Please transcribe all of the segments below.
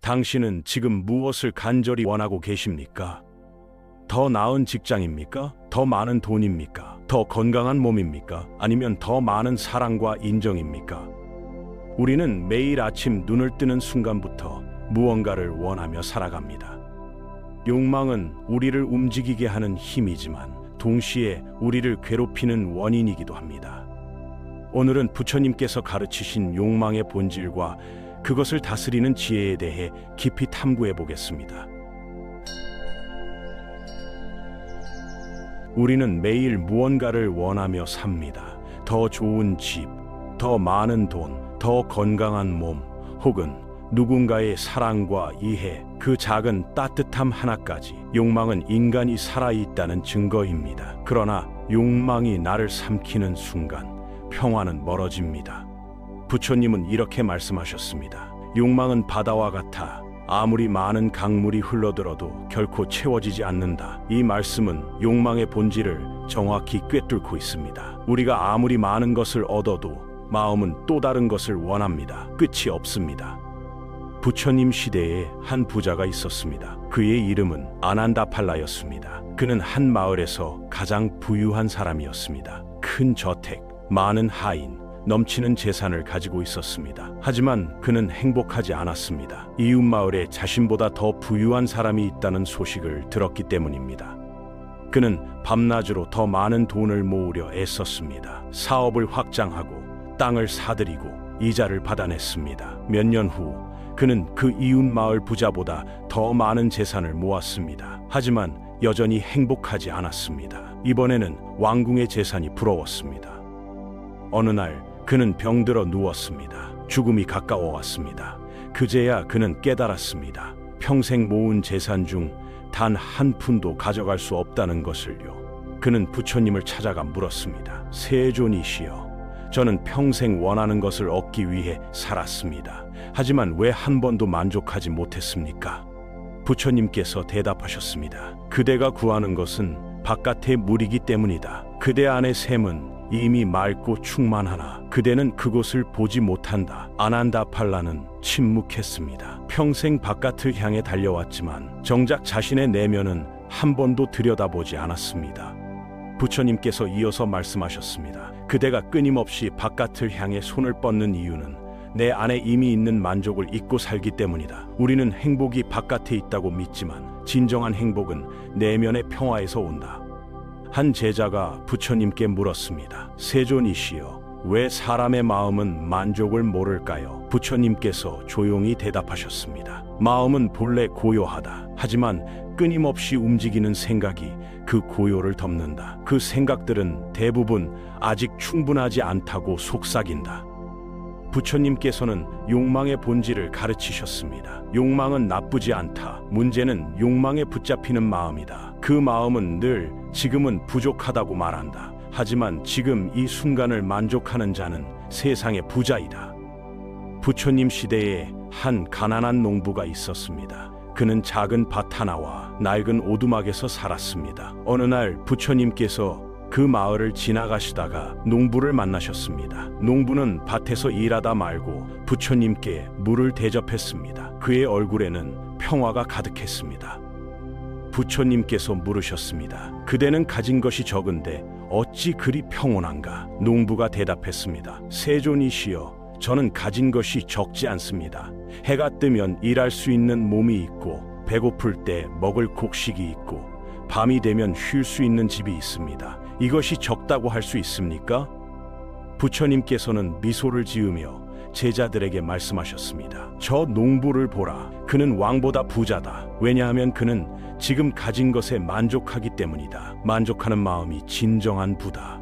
당신은 지금 무엇을 간절히 원하고 계십니까? 더 나은 직장입니까? 더 많은 돈입니까? 더 건강한 몸입니까? 아니면 더 많은 사랑과 인정입니까? 우리는 매일 아침 눈을 뜨는 순간부터 무언가를 원하며 살아갑니다. 욕망은 우리를 움직이게 하는 힘이지만 동시에 우리를 괴롭히는 원인이기도 합니다. 오늘은 부처님께서 가르치신 욕망의 본질과 그것을 다스리는 지혜에 대해 깊이 탐구해 보겠습니다. 우리는 매일 무언가를 원하며 삽니다. 더 좋은 집, 더 많은 돈, 더 건강한 몸, 혹은 누군가의 사랑과 이해, 그 작은 따뜻함 하나까지. 욕망은 인간이 살아있다는 증거입니다. 그러나 욕망이 나를 삼키는 순간 평화는 멀어집니다. 부처님은 이렇게 말씀하셨습니다. 욕망은 바다와 같아 아무리 많은 강물이 흘러들어도 결코 채워지지 않는다. 이 말씀은 욕망의 본질을 정확히 꿰뚫고 있습니다. 우리가 아무리 많은 것을 얻어도 마음은 또 다른 것을 원합니다. 끝이 없습니다. 부처님 시대에 한 부자가 있었습니다. 그의 이름은 아난다팔라였습니다. 그는 한 마을에서 가장 부유한 사람이었습니다. 큰 저택, 많은 하인, 넘치는 재산을 가지고 있었습니다. 하지만 그는 행복하지 않았습니다. 이웃 마을에 자신보다 더 부유한 사람이 있다는 소식을 들었기 때문입니다. 그는 밤낮으로 더 많은 돈을 모으려 애썼습니다. 사업을 확장하고 땅을 사들이고 이자를 받아냈습니다. 몇 년 후 그는 그 이웃 마을 부자보다 더 많은 재산을 모았습니다. 하지만 여전히 행복하지 않았습니다. 이번에는 왕궁의 재산이 부러웠습니다. 어느 날 그는 병들어 누웠습니다. 죽음이 가까워왔습니다. 그제야 그는 깨달았습니다. 평생 모은 재산 중 단 한 푼도 가져갈 수 없다는 것을요. 그는 부처님을 찾아가 물었습니다. 세존이시여, 저는 평생 원하는 것을 얻기 위해 살았습니다. 하지만 왜 한 번도 만족하지 못했습니까? 부처님께서 대답하셨습니다. 그대가 구하는 것은 바깥의 물이기 때문이다. 그대 안의 샘은 이미 맑고 충만하나 그대는 그곳을 보지 못한다. 아난다팔라는 침묵했습니다. 평생 바깥을 향해 달려왔지만 정작 자신의 내면은 한 번도 들여다보지 않았습니다. 부처님께서 이어서 말씀하셨습니다. 그대가 끊임없이 바깥을 향해 손을 뻗는 이유는 내 안에 이미 있는 만족을 잊고 살기 때문이다. 우리는 행복이 바깥에 있다고 믿지만 진정한 행복은 내면의 평화에서 온다. 한 제자가 부처님께 물었습니다. 세존이시여, 왜 사람의 마음은 만족을 모를까요? 부처님께서 조용히 대답하셨습니다. 마음은 본래 고요하다. 하지만 끊임없이 움직이는 생각이 그 고요를 덮는다. 그 생각들은 대부분 아직 충분하지 않다고 속삭인다. 부처님께서는 욕망의 본질을 가르치셨습니다. 욕망은 나쁘지 않다. 문제는 욕망에 붙잡히는 마음이다. 그 마음은 늘 지금은 부족하다고 말한다. 하지만 지금 이 순간을 만족하는 자는 세상의 부자이다. 부처님 시대에 한 가난한 농부가 있었습니다. 그는 작은 밭 하나와 낡은 오두막에서 살았습니다. 어느 날 부처님께서 그 마을을 지나가시다가 농부를 만나셨습니다. 농부는 밭에서 일하다 말고 부처님께 물을 대접했습니다. 그의 얼굴에는 평화가 가득했습니다. 부처님께서 물으셨습니다. 그대는 가진 것이 적은데 어찌 그리 평온한가? 농부가 대답했습니다. 세존이시여, 저는 가진 것이 적지 않습니다. 해가 뜨면 일할 수 있는 몸이 있고 배고플 때 먹을 곡식이 있고 밤이 되면 쉴 수 있는 집이 있습니다. 이것이 적다고 할 수 있습니까? 부처님께서는 미소를 지으며 제자들에게 말씀하셨습니다. 저 농부를 보라. 그는 왕보다 부자다. 왜냐하면 그는 지금 가진 것에 만족하기 때문이다. 만족하는 마음이 진정한 부다.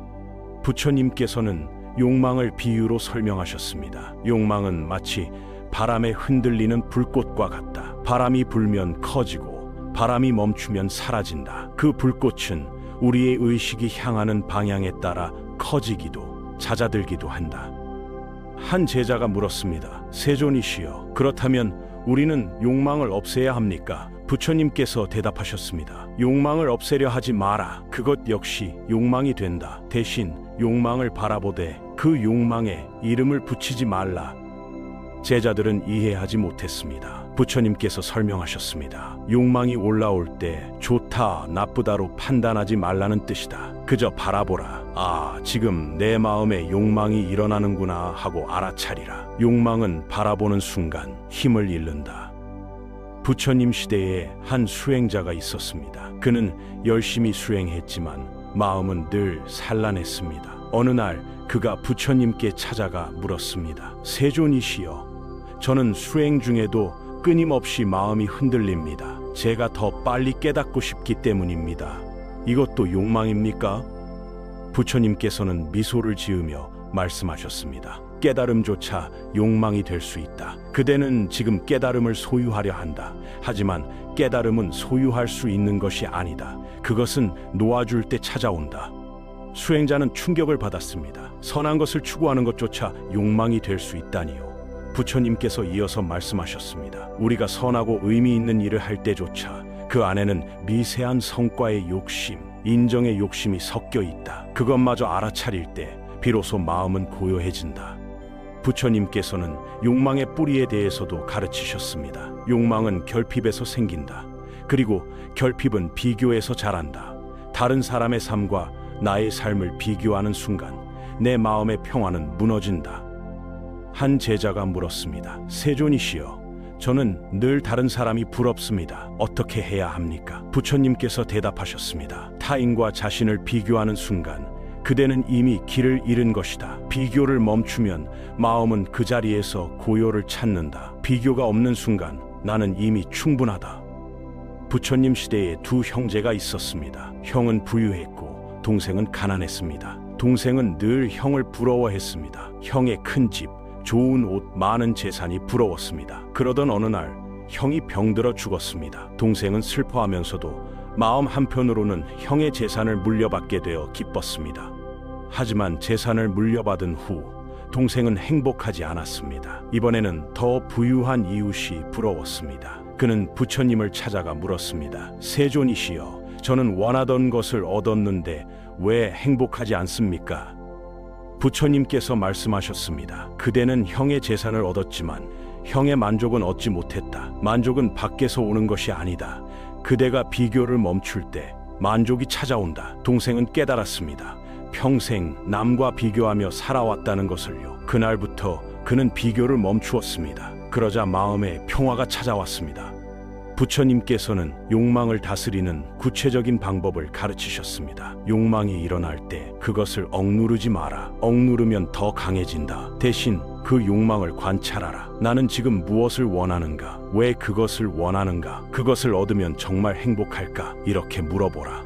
부처님께서는 욕망을 비유로 설명하셨습니다. 욕망은 마치 바람에 흔들리는 불꽃과 같다. 바람이 불면 커지고 바람이 멈추면 사라진다. 그 불꽃은 우리의 의식이 향하는 방향에 따라 커지기도 잦아들기도 한다. 한 제자가 물었습니다. 세존이시여, 그렇다면 우리는 욕망을 없애야 합니까? 부처님께서 대답하셨습니다. 욕망을 없애려 하지 마라. 그것 역시 욕망이 된다. 대신 욕망을 바라보되 그 욕망에 이름을 붙이지 말라. 제자들은 이해하지 못했습니다. 부처님께서 설명하셨습니다. 욕망이 올라올 때 좋다, 나쁘다로 판단하지 말라는 뜻이다. 그저 바라보라. 아, 지금 내 마음에 욕망이 일어나는구나 하고 알아차리라. 욕망은 바라보는 순간 힘을 잃는다. 부처님 시대에 한 수행자가 있었습니다. 그는 열심히 수행했지만 마음은 늘 산란했습니다. 어느 날 그가 부처님께 찾아가 물었습니다. 세존이시여, 저는 수행 중에도 끊임없이 마음이 흔들립니다. 제가 더 빨리 깨닫고 싶기 때문입니다. 이것도 욕망입니까? 부처님께서는 미소를 지으며 말씀하셨습니다. 깨달음조차 욕망이 될 수 있다. 그대는 지금 깨달음을 소유하려 한다. 하지만 깨달음은 소유할 수 있는 것이 아니다. 그것은 놓아줄 때 찾아온다. 수행자는 충격을 받았습니다. 선한 것을 추구하는 것조차 욕망이 될 수 있다니요. 부처님께서 이어서 말씀하셨습니다. 우리가 선하고 의미 있는 일을 할 때조차 그 안에는 미세한 성과의 욕심, 인정의 욕심이 섞여 있다. 그것마저 알아차릴 때 비로소 마음은 고요해진다. 부처님께서는 욕망의 뿌리에 대해서도 가르치셨습니다. 욕망은 결핍에서 생긴다. 그리고 결핍은 비교에서 자란다. 다른 사람의 삶과 나의 삶을 비교하는 순간 내 마음의 평화는 무너진다. 한 제자가 물었습니다. 세존이시여, 저는 늘 다른 사람이 부럽습니다. 어떻게 해야 합니까? 부처님께서 대답하셨습니다. 타인과 자신을 비교하는 순간 그대는 이미 길을 잃은 것이다. 비교를 멈추면 마음은 그 자리에서 고요를 찾는다. 비교가 없는 순간 나는 이미 충분하다. 부처님 시대에 두 형제가 있었습니다. 형은 부유했고 동생은 가난했습니다. 동생은 늘 형을 부러워했습니다. 형의 큰 집, 좋은 옷, 많은 재산이 부러웠습니다. 그러던 어느 날 형이 병들어 죽었습니다. 동생은 슬퍼하면서도 마음 한편으로는 형의 재산을 물려받게 되어 기뻤습니다. 하지만 재산을 물려받은 후 동생은 행복하지 않았습니다. 이번에는 더 부유한 이웃이 부러웠습니다. 그는 부처님을 찾아가 물었습니다. 세존이시여, 저는 원하던 것을 얻었는데 왜 행복하지 않습니까? 부처님께서 말씀하셨습니다. 그대는 형의 재산을 얻었지만 형의 만족은 얻지 못했다. 만족은 밖에서 오는 것이 아니다. 그대가 비교를 멈출 때 만족이 찾아온다. 동생은 깨달았습니다. 평생 남과 비교하며 살아왔다는 것을요. 그날부터 그는 비교를 멈추었습니다. 그러자 마음에 평화가 찾아왔습니다. 부처님께서는 욕망을 다스리는 구체적인 방법을 가르치셨습니다. 욕망이 일어날 때 그것을 억누르지 마라. 억누르면 더 강해진다. 대신 그 욕망을 관찰하라. 나는 지금 무엇을 원하는가? 왜 그것을 원하는가? 그것을 얻으면 정말 행복할까? 이렇게 물어보라.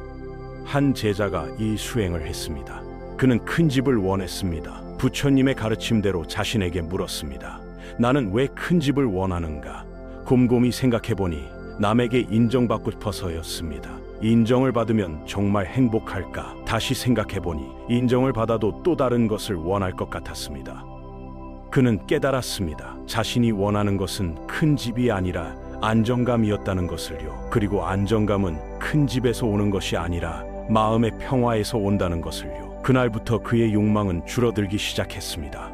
한 제자가 이 수행을 했습니다. 그는 큰 집을 원했습니다. 부처님의 가르침대로 자신에게 물었습니다. 나는 왜 큰 집을 원하는가? 곰곰이 생각해보니 남에게 인정받고 싶어서였습니다. 인정을 받으면 정말 행복할까? 다시 생각해보니 인정을 받아도 또 다른 것을 원할 것 같았습니다. 그는 깨달았습니다. 자신이 원하는 것은 큰 집이 아니라 안정감이었다는 것을요. 그리고 안정감은 큰 집에서 오는 것이 아니라 마음의 평화에서 온다는 것을요. 그날부터 그의 욕망은 줄어들기 시작했습니다.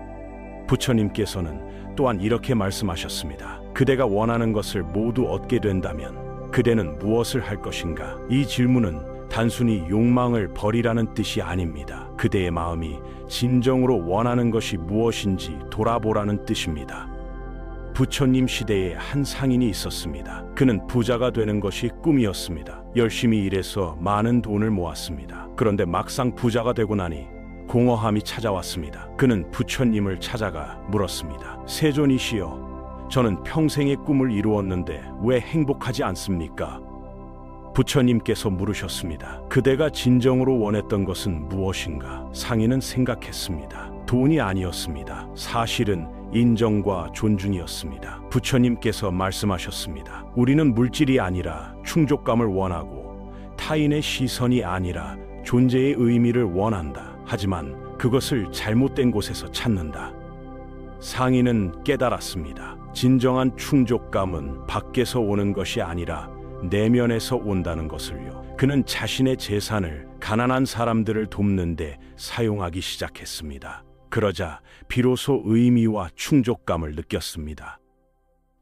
부처님께서는 또한 이렇게 말씀하셨습니다. 그대가 원하는 것을 모두 얻게 된다면 그대는 무엇을 할 것인가? 이 질문은 단순히 욕망을 버리라는 뜻이 아닙니다. 그대의 마음이 진정으로 원하는 것이 무엇인지 돌아보라는 뜻입니다. 부처님 시대에 한 상인이 있었습니다. 그는 부자가 되는 것이 꿈이었습니다. 열심히 일해서 많은 돈을 모았습니다. 그런데 막상 부자가 되고 나니 공허함이 찾아왔습니다. 그는 부처님을 찾아가 물었습니다. 세존이시여, 저는 평생의 꿈을 이루었는데 왜 행복하지 않습니까? 부처님께서 물으셨습니다. 그대가 진정으로 원했던 것은 무엇인가? 상인은 생각했습니다. 돈이 아니었습니다. 사실은 인정과 존중이었습니다. 부처님께서 말씀하셨습니다. 우리는 물질이 아니라 충족감을 원하고 타인의 시선이 아니라 존재의 의미를 원한다. 하지만 그것을 잘못된 곳에서 찾는다. 상인은 깨달았습니다. 진정한 충족감은 밖에서 오는 것이 아니라 내면에서 온다는 것을요. 그는 자신의 재산을 가난한 사람들을 돕는 데 사용하기 시작했습니다. 그러자 비로소 의미와 충족감을 느꼈습니다.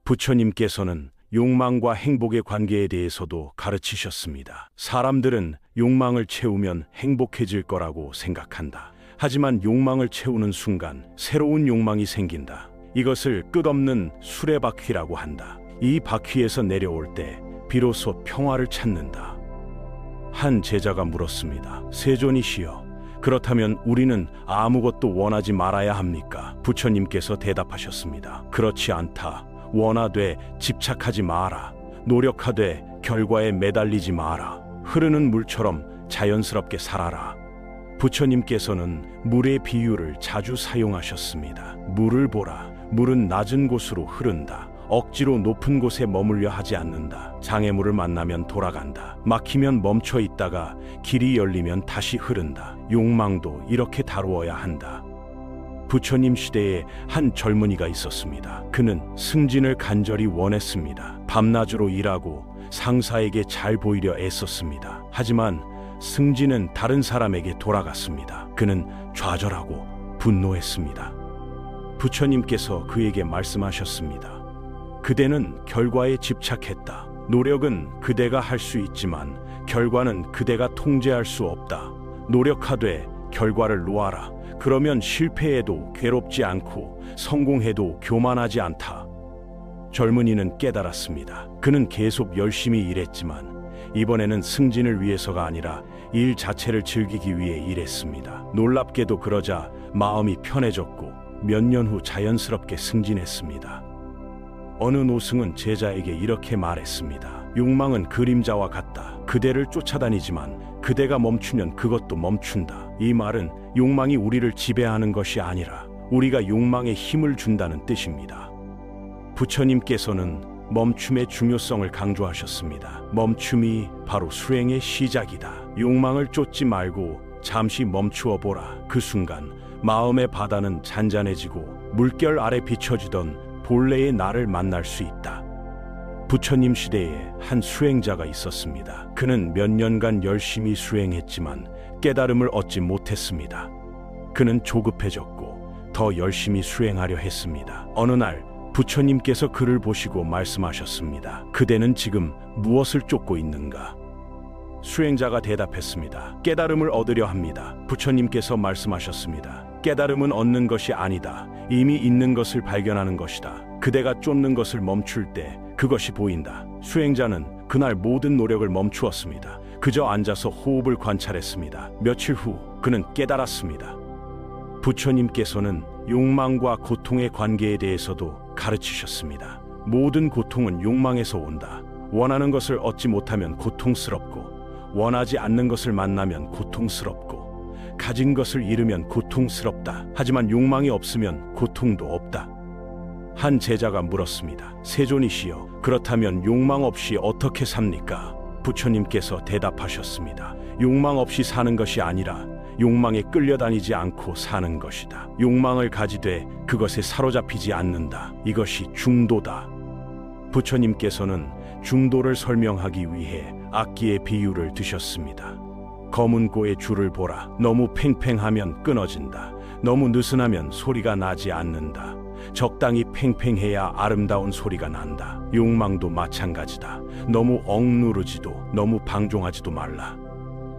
부처님께서는 욕망과 행복의 관계에 대해서도 가르치셨습니다. 사람들은 욕망을 채우면 행복해질 거라고 생각한다. 하지만 욕망을 채우는 순간 새로운 욕망이 생긴다. 이것을 끝없는 수레바퀴라고 한다. 이 바퀴에서 내려올 때 비로소 평화를 찾는다. 한 제자가 물었습니다. 세존이시여, 그렇다면 우리는 아무것도 원하지 말아야 합니까? 부처님께서 대답하셨습니다. 그렇지 않다. 원하되 집착하지 마라. 노력하되 결과에 매달리지 마라. 흐르는 물처럼 자연스럽게 살아라. 부처님께서는 물의 비유를 자주 사용하셨습니다. 물을 보라. 물은 낮은 곳으로 흐른다. 억지로 높은 곳에 머물려 하지 않는다. 장애물을 만나면 돌아간다. 막히면 멈춰 있다가 길이 열리면 다시 흐른다. 욕망도 이렇게 다루어야 한다. 부처님 시대에 한 젊은이가 있었습니다. 그는 승진을 간절히 원했습니다. 밤낮으로 일하고 상사에게 잘 보이려 애썼습니다. 하지만 승진은 다른 사람에게 돌아갔습니다. 그는 좌절하고 분노했습니다. 부처님께서 그에게 말씀하셨습니다. 그대는 결과에 집착했다. 노력은 그대가 할 수 있지만 결과는 그대가 통제할 수 없다. 노력하되 결과를 놓아라. 그러면 실패해도 괴롭지 않고 성공해도 교만하지 않다. 젊은이는 깨달았습니다. 그는 계속 열심히 일했지만 이번에는 승진을 위해서가 아니라 일 자체를 즐기기 위해 일했습니다. 놀랍게도 그러자 마음이 편해졌고 몇 년 후 자연스럽게 승진했습니다. 어느 노승은 제자에게 이렇게 말했습니다. 욕망은 그림자와 같다. 그대를 쫓아다니지만 그대가 멈추면 그것도 멈춘다. 이 말은 욕망이 우리를 지배하는 것이 아니라 우리가 욕망에 힘을 준다는 뜻입니다. 부처님께서는 멈춤의 중요성을 강조하셨습니다. 멈춤이 바로 수행의 시작이다. 욕망을 쫓지 말고 잠시 멈추어 보라. 그 순간 마음의 바다는 잔잔해지고 물결 아래 비춰지던 본래의 나를 만날 수 있다. 부처님 시대에 한 수행자가 있었습니다. 그는 몇 년간 열심히 수행했지만 깨달음을 얻지 못했습니다. 그는 조급해졌고 더 열심히 수행하려 했습니다. 어느 날 부처님께서 그를 보시고 말씀하셨습니다. 그대는 지금 무엇을 쫓고 있는가? 수행자가 대답했습니다. 깨달음을 얻으려 합니다. 부처님께서 말씀하셨습니다. 깨달음은 얻는 것이 아니다. 이미 있는 것을 발견하는 것이다. 그대가 쫓는 것을 멈출 때 그것이 보인다. 수행자는 그날 모든 노력을 멈추었습니다. 그저 앉아서 호흡을 관찰했습니다. 며칠 후 그는 깨달았습니다. 부처님께서는 욕망과 고통의 관계에 대해서도 가르치셨습니다. 모든 고통은 욕망에서 온다. 원하는 것을 얻지 못하면 고통스럽고 원하지 않는 것을 만나면 고통스럽고 가진 것을 잃으면 고통스럽다. 하지만 욕망이 없으면 고통도 없다. 한 제자가 물었습니다. 세존이시여, 그렇다면 욕망 없이 어떻게 삽니까? 부처님께서 대답하셨습니다. 욕망 없이 사는 것이 아니라 욕망에 끌려다니지 않고 사는 것이다. 욕망을 가지되 그것에 사로잡히지 않는다. 이것이 중도다. 부처님께서는 중도를 설명하기 위해 악기의 비유를 드셨습니다. 검은 고의 줄을 보라. 너무 팽팽하면 끊어진다. 너무 느슨하면 소리가 나지 않는다. 적당히 팽팽해야 아름다운 소리가 난다. 욕망도 마찬가지다. 너무 억누르지도 너무 방종하지도 말라.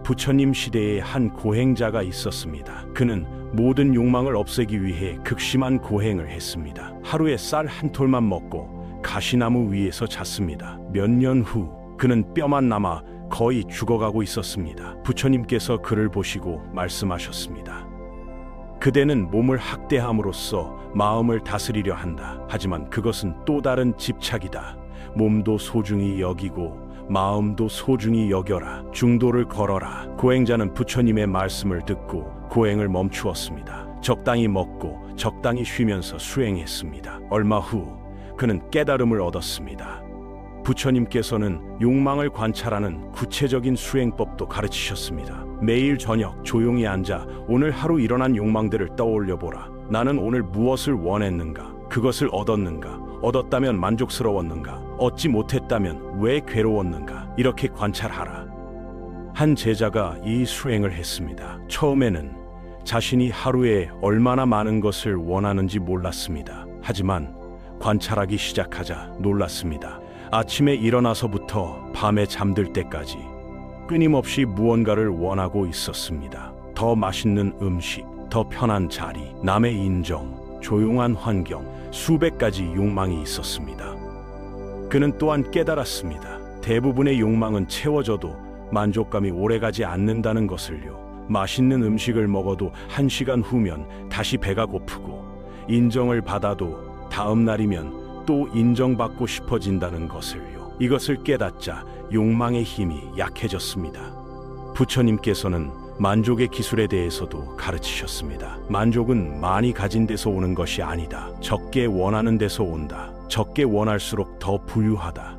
부처님 시대에 한 고행자가 있었습니다. 그는 모든 욕망을 없애기 위해 극심한 고행을 했습니다. 하루에 쌀 한 톨만 먹고 가시나무 위에서 잤습니다. 몇 년 후 그는 뼈만 남아 거의 죽어가고 있었습니다. 부처님께서 그를 보시고 말씀하셨습니다. 그대는 몸을 학대함으로써 마음을 다스리려 한다. 하지만 그것은 또 다른 집착이다. 몸도 소중히 여기고 마음도 소중히 여겨라. 중도를 걸어라. 고행자는 부처님의 말씀을 듣고 고행을 멈추었습니다. 적당히 먹고 적당히 쉬면서 수행했습니다. 얼마 후 그는 깨달음을 얻었습니다. 부처님께서는 욕망을 관찰하는 구체적인 수행법도 가르치셨습니다. 매일 저녁 조용히 앉아 오늘 하루 일어난 욕망들을 떠올려 보라. 나는 오늘 무엇을 원했는가? 그것을 얻었는가? 얻었다면 만족스러웠는가? 얻지 못했다면 왜 괴로웠는가? 이렇게 관찰하라. 한 제자가 이 수행을 했습니다. 처음에는 자신이 하루에 얼마나 많은 것을 원하는지 몰랐습니다. 하지만 관찰하기 시작하자 놀랐습니다. 아침에 일어나서부터 밤에 잠들 때까지 끊임없이 무언가를 원하고 있었습니다. 더 맛있는 음식, 더 편한 자리, 남의 인정, 조용한 환경, 수백 가지 욕망이 있었습니다. 그는 또한 깨달았습니다. 대부분의 욕망은 채워져도 만족감이 오래가지 않는다는 것을요. 맛있는 음식을 먹어도 1시간 후면 다시 배가 고프고, 인정을 받아도 다음 날이면 또 인정받고 싶어진다는 것을요. 이것을 깨닫자 욕망의 힘이 약해졌습니다. 부처님께서는 만족의 기술에 대해서도 가르치셨습니다. 만족은 많이 가진 데서 오는 것이 아니다. 적게 원하는 데서 온다. 적게 원할수록 더 부유하다.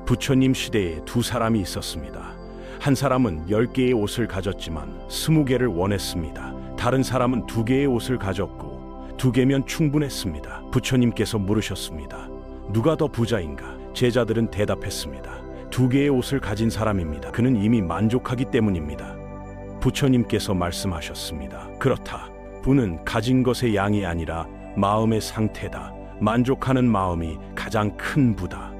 부처님 시대에 두 사람이 있었습니다. 한 사람은 10개의 옷을 가졌지만 20개를 원했습니다. 다른 사람은 2개의 옷을 가졌고 2개면 충분했습니다. 부처님께서 물으셨습니다. 누가 더 부자인가? 제자들은 대답했습니다. 2개의 옷을 가진 사람입니다. 그는 이미 만족하기 때문입니다. 부처님께서 말씀하셨습니다. 그렇다. 부는 가진 것의 양이 아니라 마음의 상태다. 만족하는 마음이 가장 큰 부다.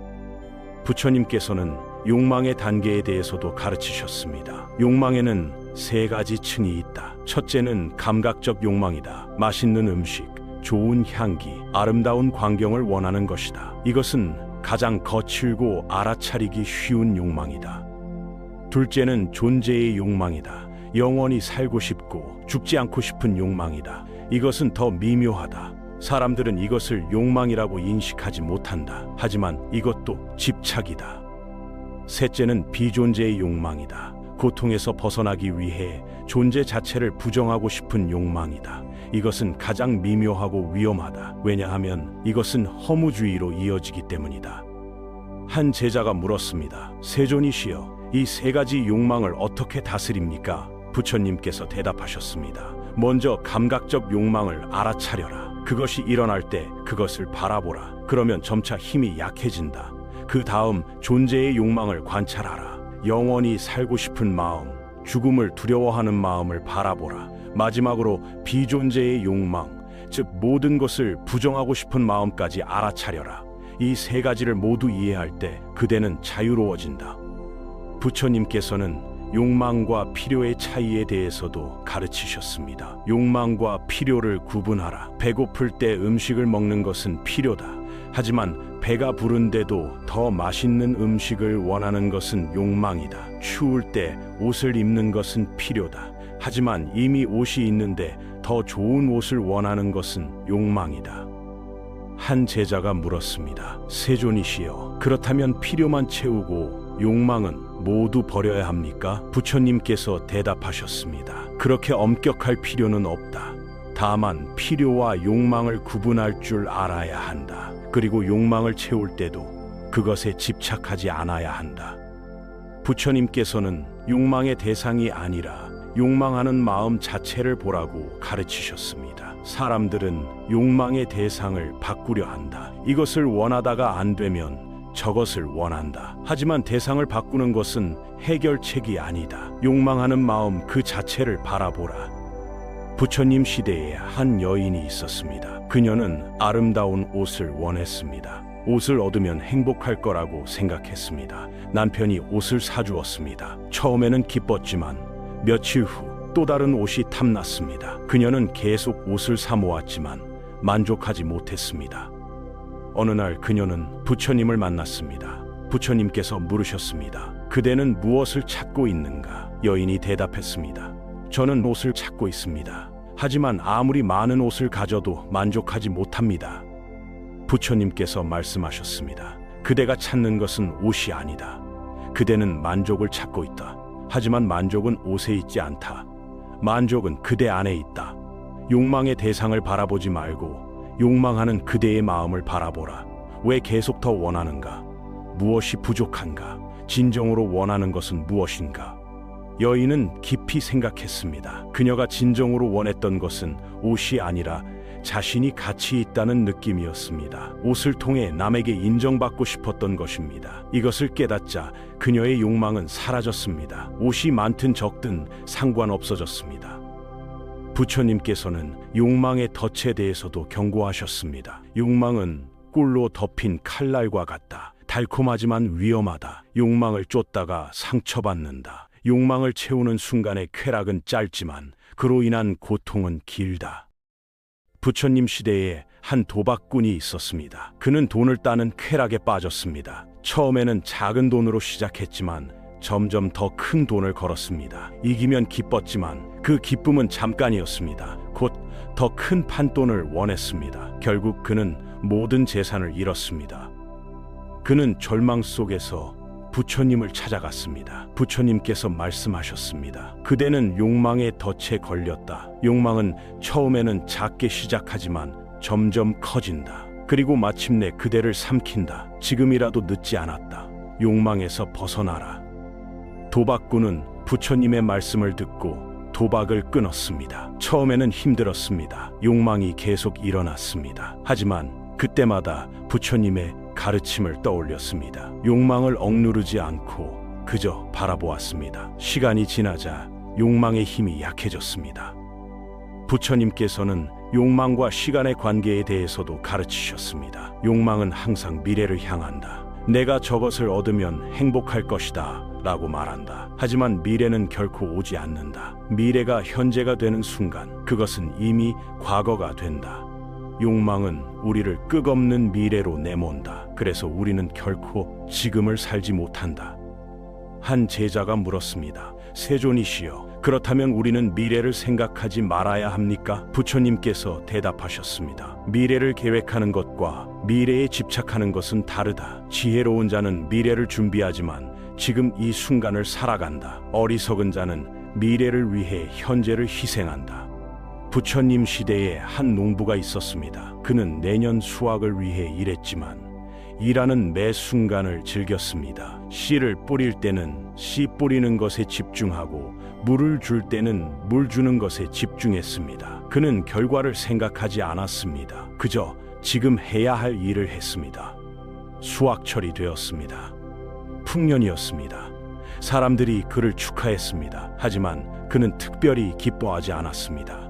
부처님께서는 욕망의 단계에 대해서도 가르치셨습니다. 욕망에는 3가지 층이 있다. 첫째는 감각적 욕망이다. 맛있는 음식, 좋은 향기, 아름다운 광경을 원하는 것이다. 이것은 가장 거칠고 알아차리기 쉬운 욕망이다. 둘째는 존재의 욕망이다. 영원히 살고 싶고 죽지 않고 싶은 욕망이다. 이것은 더 미묘하다. 사람들은 이것을 욕망이라고 인식하지 못한다. 하지만 이것도 집착이다. 셋째는 비존재의 욕망이다. 고통에서 벗어나기 위해 존재 자체를 부정하고 싶은 욕망이다. 이것은 가장 미묘하고 위험하다. 왜냐하면 이것은 허무주의로 이어지기 때문이다. 한 제자가 물었습니다. 세존이시여, 이 3가지 욕망을 어떻게 다스립니까? 부처님께서 대답하셨습니다. 먼저 감각적 욕망을 알아차려라. 그것이 일어날 때 그것을 바라보라. 그러면 점차 힘이 약해진다. 그 다음 존재의 욕망을 관찰하라. 영원히 살고 싶은 마음, 죽음을 두려워하는 마음을 바라보라. 마지막으로 비존재의 욕망, 즉 모든 것을 부정하고 싶은 마음까지 알아차려라. 이 3가지를 모두 이해할 때 그대는 자유로워진다. 부처님께서는 욕망과 필요의 차이에 대해서도 가르치셨습니다. 욕망과 필요를 구분하라. 배고플 때 음식을 먹는 것은 필요다. 하지만 배가 부른데도 더 맛있는 음식을 원하는 것은 욕망이다. 추울 때 옷을 입는 것은 필요다. 하지만 이미 옷이 있는데 더 좋은 옷을 원하는 것은 욕망이다. 한 제자가 물었습니다. 세존이시여, 그렇다면 필요만 채우고 욕망은 모두 버려야 합니까? 부처님께서 대답하셨습니다. 그렇게 엄격할 필요는 없다. 다만 필요와 욕망을 구분할 줄 알아야 한다. 그리고 욕망을 채울 때도 그것에 집착하지 않아야 한다. 부처님께서는 욕망의 대상이 아니라 욕망하는 마음 자체를 보라고 가르치셨습니다. 사람들은 욕망의 대상을 바꾸려 한다. 이것을 원하다가 안 되면 저것을 원한다. 하지만 대상을 바꾸는 것은 해결책이 아니다. 욕망하는 마음 그 자체를 바라보라. 부처님 시대에 한 여인이 있었습니다. 그녀는 아름다운 옷을 원했습니다. 옷을 얻으면 행복할 거라고 생각했습니다. 남편이 옷을 사주었습니다. 처음에는 기뻤지만 며칠 후 또 다른 옷이 탐났습니다. 그녀는 계속 옷을 사 모았지만 만족하지 못했습니다. 어느 날 그녀는 부처님을 만났습니다. 부처님께서 물으셨습니다. 그대는 무엇을 찾고 있는가? 여인이 대답했습니다. 저는 옷을 찾고 있습니다. 하지만 아무리 많은 옷을 가져도 만족하지 못합니다. 부처님께서 말씀하셨습니다. 그대가 찾는 것은 옷이 아니다. 그대는 만족을 찾고 있다. 하지만 만족은 옷에 있지 않다. 만족은 그대 안에 있다. 욕망의 대상을 바라보지 말고 욕망하는 그대의 마음을 바라보라. 왜 계속 더 원하는가? 무엇이 부족한가? 진정으로 원하는 것은 무엇인가? 여인은 깊이 생각했습니다. 그녀가 진정으로 원했던 것은 옷이 아니라 자신이 가치 있다는 느낌이었습니다. 옷을 통해 남에게 인정받고 싶었던 것입니다. 이것을 깨닫자 그녀의 욕망은 사라졌습니다. 옷이 많든 적든 상관없어졌습니다. 부처님께서는 욕망의 덫에 대해서도 경고하셨습니다. 욕망은 꿀로 덮인 칼날과 같다. 달콤하지만 위험하다. 욕망을 쫓다가 상처받는다. 욕망을 채우는 순간의 쾌락은 짧지만 그로 인한 고통은 길다. 부처님 시대에 한 도박꾼이 있었습니다. 그는 돈을 따는 쾌락에 빠졌습니다. 처음에는 작은 돈으로 시작했지만 점점 더 큰 돈을 걸었습니다. 이기면 기뻤지만 그 기쁨은 잠깐이었습니다. 곧 더 큰 판돈을 원했습니다. 결국 그는 모든 재산을 잃었습니다. 그는 절망 속에서 부처님을 찾아갔습니다. 부처님께서 말씀하셨습니다. 그대는 욕망의 덫에 걸렸다. 욕망은 처음에는 작게 시작하지만 점점 커진다. 그리고 마침내 그대를 삼킨다. 지금이라도 늦지 않았다. 욕망에서 벗어나라. 도박꾼은 부처님의 말씀을 듣고 도박을 끊었습니다. 처음에는 힘들었습니다. 욕망이 계속 일어났습니다. 하지만 그때마다 부처님의 가르침을 떠올렸습니다. 욕망을 억누르지 않고 그저 바라보았습니다. 시간이 지나자 욕망의 힘이 약해졌습니다. 부처님께서는 욕망과 시간의 관계에 대해서도 가르치셨습니다. 욕망은 항상 미래를 향한다. 내가 저것을 얻으면 행복할 것이다 라고 말한다. 하지만 미래는 결코 오지 않는다. 미래가 현재가 되는 순간 그것은 이미 과거가 된다. 욕망은 우리를 끝없는 미래로 내몬다. 그래서 우리는 결코 지금을 살지 못한다. 한 제자가 물었습니다. 세존이시여, 그렇다면 우리는 미래를 생각하지 말아야 합니까? 부처님께서 대답하셨습니다. 미래를 계획하는 것과 미래에 집착하는 것은 다르다. 지혜로운 자는 미래를 준비하지만 지금 이 순간을 살아간다. 어리석은 자는 미래를 위해 현재를 희생한다. 부처님 시대에 한 농부가 있었습니다. 그는 내년 수확을 위해 일했지만 일하는 매 순간을 즐겼습니다. 씨를 뿌릴 때는 씨 뿌리는 것에 집중하고 물을 줄 때는 물 주는 것에 집중했습니다. 그는 결과를 생각하지 않았습니다. 그저 지금 해야 할 일을 했습니다. 수확철이 되었습니다. 풍년이었습니다. 사람들이 그를 축하했습니다. 하지만 그는 특별히 기뻐하지 않았습니다.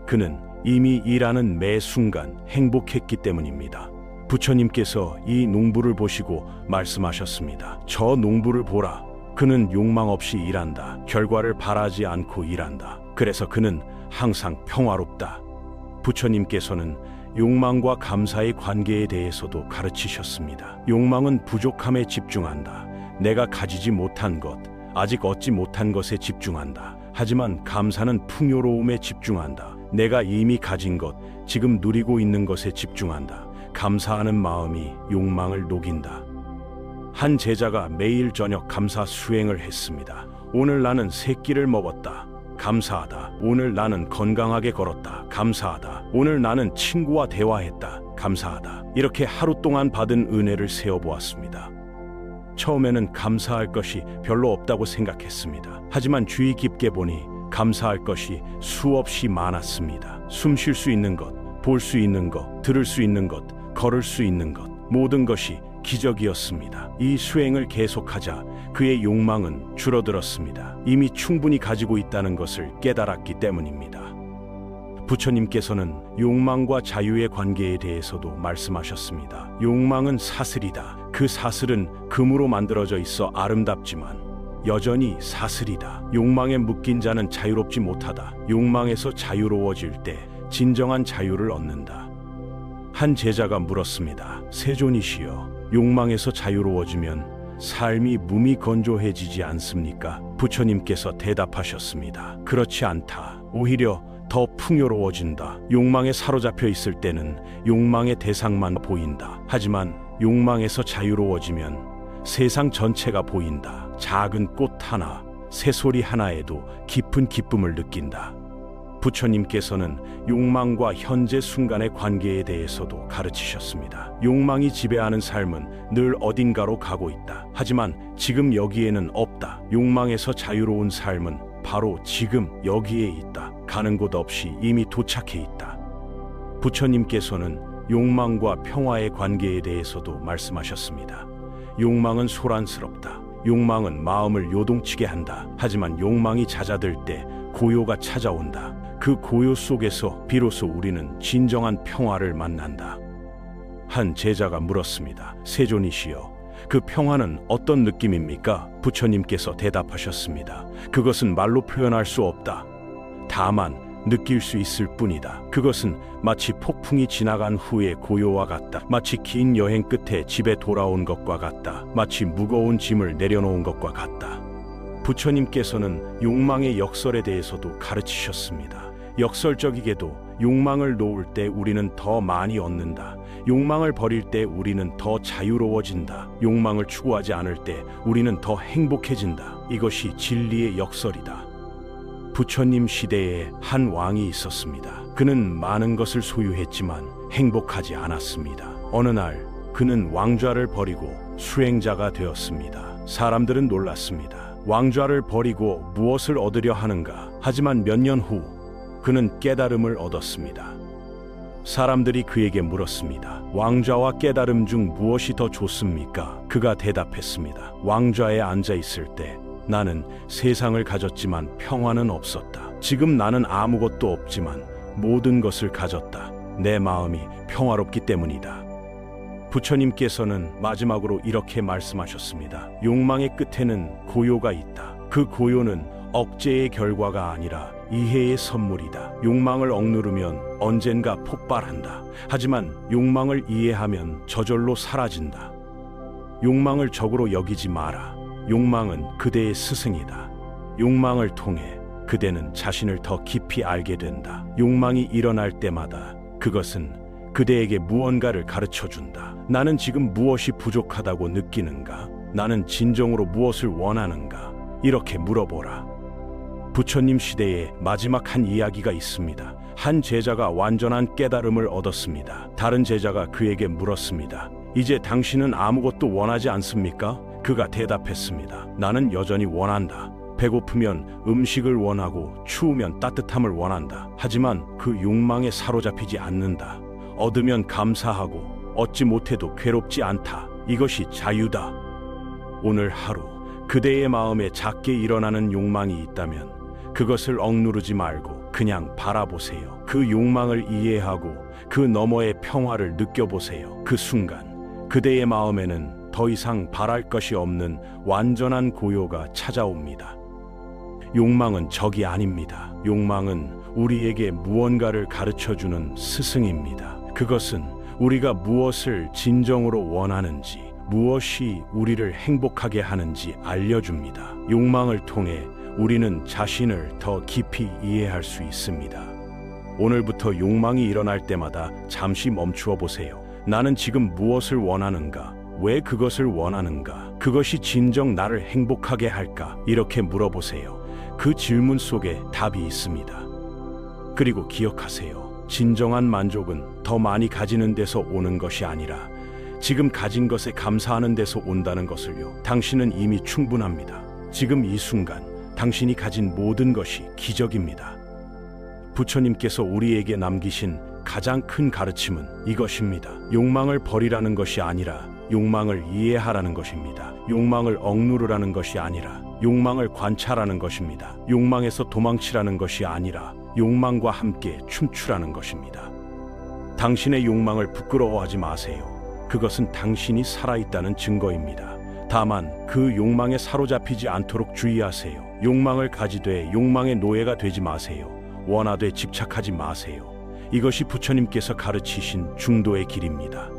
그는 이미 일하는 매 순간 행복했기 때문입니다. 부처님께서 이 농부를 보시고 말씀하셨습니다. 저 농부를 보라. 그는 욕망 없이 일한다. 결과를 바라지 않고 일한다. 그래서 그는 항상 평화롭다. 부처님께서는 욕망과 감사의 관계에 대해서도 가르치셨습니다. 욕망은 부족함에 집중한다. 내가 가지지 못한 것, 아직 얻지 못한 것에 집중한다. 하지만 감사는 풍요로움에 집중한다. 내가 이미 가진 것, 지금 누리고 있는 것에 집중한다. 감사하는 마음이 욕망을 녹인다. 한 제자가 매일 저녁 감사 수행을 했습니다. 오늘 나는 새 끼를 먹었다. 감사하다. 오늘 나는 건강하게 걸었다. 감사하다. 오늘 나는 친구와 대화했다. 감사하다. 이렇게 하루 동안 받은 은혜를 세어보았습니다. 처음에는 감사할 것이 별로 없다고 생각했습니다. 하지만 주의 깊게 보니 감사할 것이 수없이 많았습니다. 숨 쉴 수 있는 것, 볼 수 있는 것, 들을 수 있는 것, 걸을 수 있는 것, 모든 것이 기적이었습니다. 이 수행을 계속하자 그의 욕망은 줄어들었습니다. 이미 충분히 가지고 있다는 것을 깨달았기 때문입니다. 부처님께서는 욕망과 자유의 관계에 대해서도 말씀하셨습니다. 욕망은 사슬이다. 그 사슬은 금으로 만들어져 있어 아름답지만 여전히 사슬이다. 욕망에 묶인 자는 자유롭지 못하다. 욕망에서 자유로워질 때 진정한 자유를 얻는다. 한 제자가 물었습니다. 세존이시여, 욕망에서 자유로워지면 삶이 몸이 건조해지지 않습니까? 부처님께서 대답하셨습니다. 그렇지 않다. 오히려 더 풍요로워진다. 욕망에 사로잡혀 있을 때는 욕망의 대상만 보인다. 하지만 욕망에서 자유로워지면 세상 전체가 보인다. 작은 꽃 하나, 새소리 하나에도 깊은 기쁨을 느낀다. 부처님께서는 욕망과 현재 순간의 관계에 대해서도 가르치셨습니다. 욕망이 지배하는 삶은 늘 어딘가로 가고 있다. 하지만 지금 여기에는 없다. 욕망에서 자유로운 삶은 바로 지금 여기에 있다. 가는 곳 없이 이미 도착해 있다. 부처님께서는 욕망과 평화의 관계에 대해서도 말씀하셨습니다. 욕망은 소란스럽다. 욕망은 마음을 요동치게 한다. 하지만 욕망이 잦아들 때 고요가 찾아온다. 그 고요 속에서 비로소 우리는 진정한 평화를 만난다. 한 제자가 물었습니다. 세존이시여, 그 평화는 어떤 느낌입니까? 부처님께서 대답하셨습니다. 그것은 말로 표현할 수 없다. 다만 느낄 수 있을 뿐이다. 그것은 마치 폭풍이 지나간 후의 고요와 같다. 마치 긴 여행 끝에 집에 돌아온 것과 같다. 마치 무거운 짐을 내려놓은 것과 같다. 부처님께서는 욕망의 역설에 대해서도 가르치셨습니다. 역설적이게도 욕망을 놓을 때 우리는 더 많이 얻는다. 욕망을 버릴 때 우리는 더 자유로워진다. 욕망을 추구하지 않을 때 우리는 더 행복해진다. 이것이 진리의 역설이다. 부처님 시대에 한 왕이 있었습니다. 그는 많은 것을 소유했지만 행복하지 않았습니다. 어느 날 그는 왕좌를 버리고 수행자가 되었습니다. 사람들은 놀랐습니다. 왕좌를 버리고 무엇을 얻으려 하는가? 하지만 몇 년 후 그는 깨달음을 얻었습니다. 사람들이 그에게 물었습니다. 왕좌와 깨달음 중 무엇이 더 좋습니까? 그가 대답했습니다. 왕좌에 앉아 있을 때 나는 세상을 가졌지만 평화는 없었다. 지금 나는 아무것도 없지만 모든 것을 가졌다. 내 마음이 평화롭기 때문이다. 부처님께서는 마지막으로 이렇게 말씀하셨습니다. 욕망의 끝에는 고요가 있다. 그 고요는 억제의 결과가 아니라 이해의 선물이다. 욕망을 억누르면 언젠가 폭발한다. 하지만 욕망을 이해하면 저절로 사라진다. 욕망을 적으로 여기지 마라. 욕망은 그대의 스승이다. 욕망을 통해 그대는 자신을 더 깊이 알게 된다. 욕망이 일어날 때마다 그것은 그대에게 무언가를 가르쳐준다. 나는 지금 무엇이 부족하다고 느끼는가? 나는 진정으로 무엇을 원하는가? 이렇게 물어보라. 부처님 시대에 마지막 한 이야기가 있습니다. 한 제자가 완전한 깨달음을 얻었습니다. 다른 제자가 그에게 물었습니다. 이제 당신은 아무것도 원하지 않습니까? 그가 대답했습니다. 나는 여전히 원한다. 배고프면 음식을 원하고 추우면 따뜻함을 원한다. 하지만 그 욕망에 사로잡히지 않는다. 얻으면 감사하고 얻지 못해도 괴롭지 않다. 이것이 자유다. 오늘 하루 그대의 마음에 작게 일어나는 욕망이 있다면 그것을 억누르지 말고 그냥 바라보세요. 그 욕망을 이해하고 그 너머의 평화를 느껴보세요. 그 순간 그대의 마음에는 더 이상 바랄 것이 없는 완전한 고요가 찾아옵니다. 욕망은 적이 아닙니다. 욕망은 우리에게 무언가를 가르쳐주는 스승입니다. 그것은 우리가 무엇을 진정으로 원하는지, 무엇이 우리를 행복하게 하는지 알려줍니다. 욕망을 통해 우리는 자신을 더 깊이 이해할 수 있습니다. 오늘부터 욕망이 일어날 때마다 잠시 멈추어 보세요. 나는 지금 무엇을 원하는가? 왜 그것을 원하는가? 그것이 진정 나를 행복하게 할까? 이렇게 물어보세요. 그 질문 속에 답이 있습니다. 그리고 기억하세요. 진정한 만족은 더 많이 가지는 데서 오는 것이 아니라 지금 가진 것에 감사하는 데서 온다는 것을요. 당신은 이미 충분합니다. 지금 이 순간 당신이 가진 모든 것이 기적입니다. 부처님께서 우리에게 남기신 가장 큰 가르침은 이것입니다. 욕망을 버리라는 것이 아니라 욕망을 이해하라는 것입니다. 욕망을 억누르라는 것이 아니라 욕망을 관찰하는 것입니다. 욕망에서 도망치라는 것이 아니라 욕망과 함께 춤추라는 것입니다. 당신의 욕망을 부끄러워하지 마세요. 그것은 당신이 살아있다는 증거입니다. 다만 그 욕망에 사로잡히지 않도록 주의하세요. 욕망을 가지되 욕망의 노예가 되지 마세요. 원하되 집착하지 마세요. 이것이 부처님께서 가르치신 중도의 길입니다.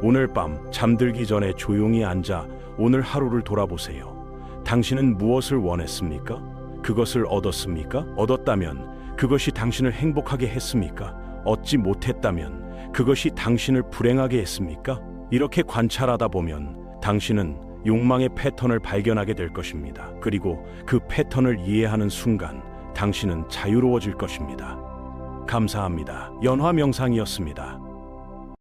오늘 밤 잠들기 전에 조용히 앉아 오늘 하루를 돌아보세요. 당신은 무엇을 원했습니까? 그것을 얻었습니까? 얻었다면 그것이 당신을 행복하게 했습니까? 얻지 못했다면 그것이 당신을 불행하게 했습니까? 이렇게 관찰하다 보면 당신은 욕망의 패턴을 발견하게 될 것입니다. 그리고 그 패턴을 이해하는 순간 당신은 자유로워질 것입니다. 감사합니다. 연화 명상이었습니다.